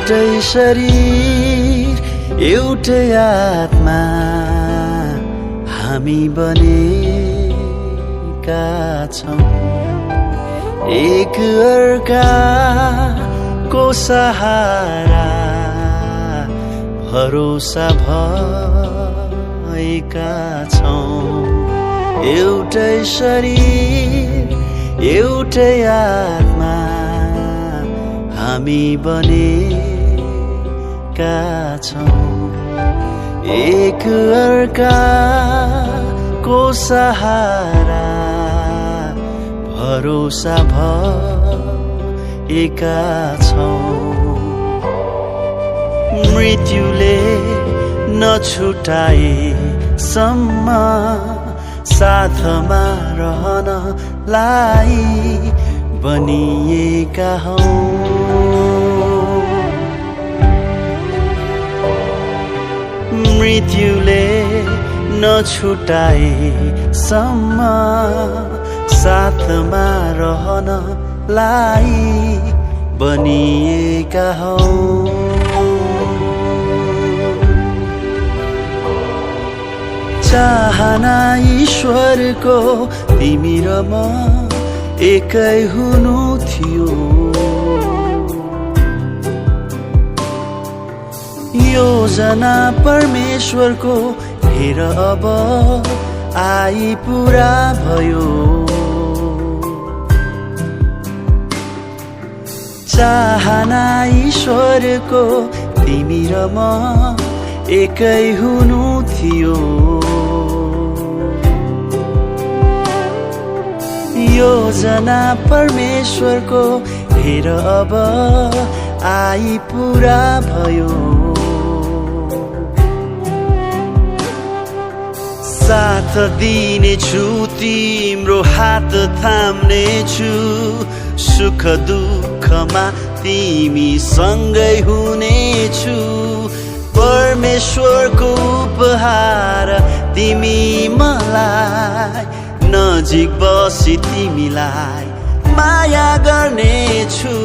एउटै शरीर एउटै आत्मा हामी बनेका छौं एक अर्काको सहारा भरोसा भएका छौं एउटै शरीर एउटै आत्मा हामी बनेका छौं एक अर्काको सहारा भरोसा भएका छौं मृत्युले नछुटाएसम्म साथमा रहनलाई बनिएका हौं मृत्युले नछुटाएसम्म साथमा रहनलाई बनिएका हौं चाहना ईश्वरको तिमी र म एकै हुनु थियो योजना परमेश्वरको हेर अब आइपुरा भयो चाहना ईश्वरको तिमी र म एकै हुनु थियो योजना परमेश्वरको हेर अब आइपुरा भयो साथ दिनेछु तिम्रो हात थाम्नेछु सुख दुःखमा तिमी सँगै हुनेछु परमेश्वरको उपहार तिमी मलाई नजिक बसी तिमीलाई माया गर्नेछु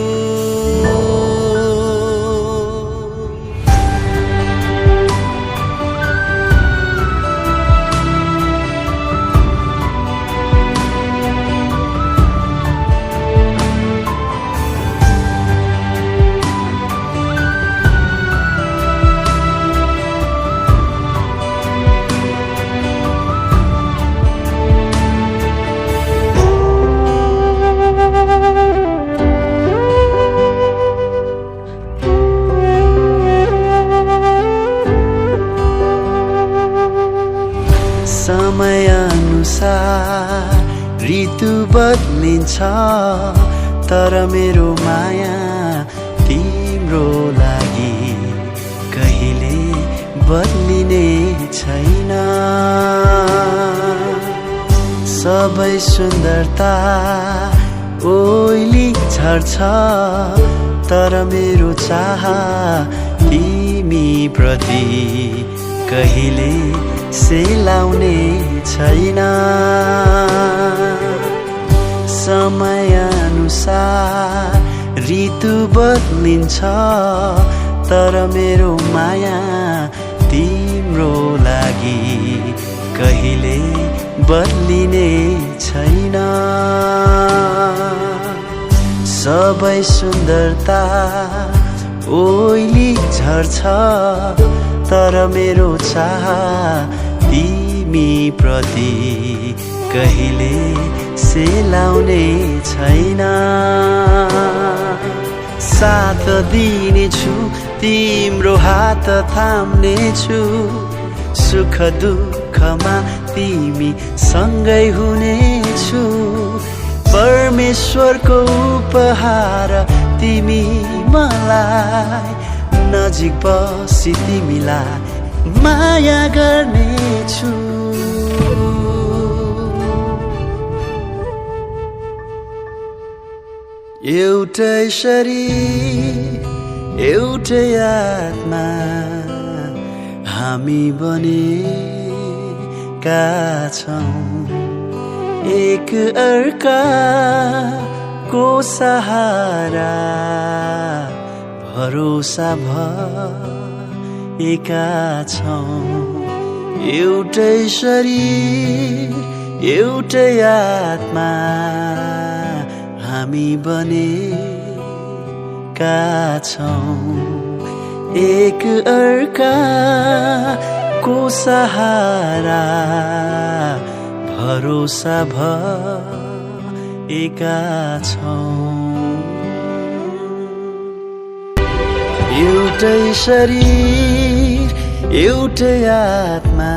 समय अनुसार ऋतु बदलिन्छ तर मेरो माया तिम्रो लागि कहिले बदलिने छैन सबै सुन्दरता ओइली झर्छ तर मेरो चाह तिमी प्रति कहिले सेलाउने छैन समय अनुसार ऋतु बदलिन्छ तर मेरो माया तिम्रो लागि कहिले बदलिने छैन सबै सुन्दरता ओइली झर्छ तर मेरो चाह तिमी प्रति कहिले सेलाउने छैन साथ दिनेछु तिम्रो हात थाम्नेछु सुख दुःखमा तिमी सँगै हुनेछु परमेश्वरको उपहार तिमी मलाई नजिक बसी तिमीलाई माया गर्नेछु एउटै शरीर एउटै आत्मा हामी बनेका छौं एक अर्काको सहारा भरोसा भएका छौं एउटै शरीर एउटै आत्मा हामी बनेका छौं एक अर्काको सहारा भरोसा भएका छौं एउटै शरीर एउटै आत्मा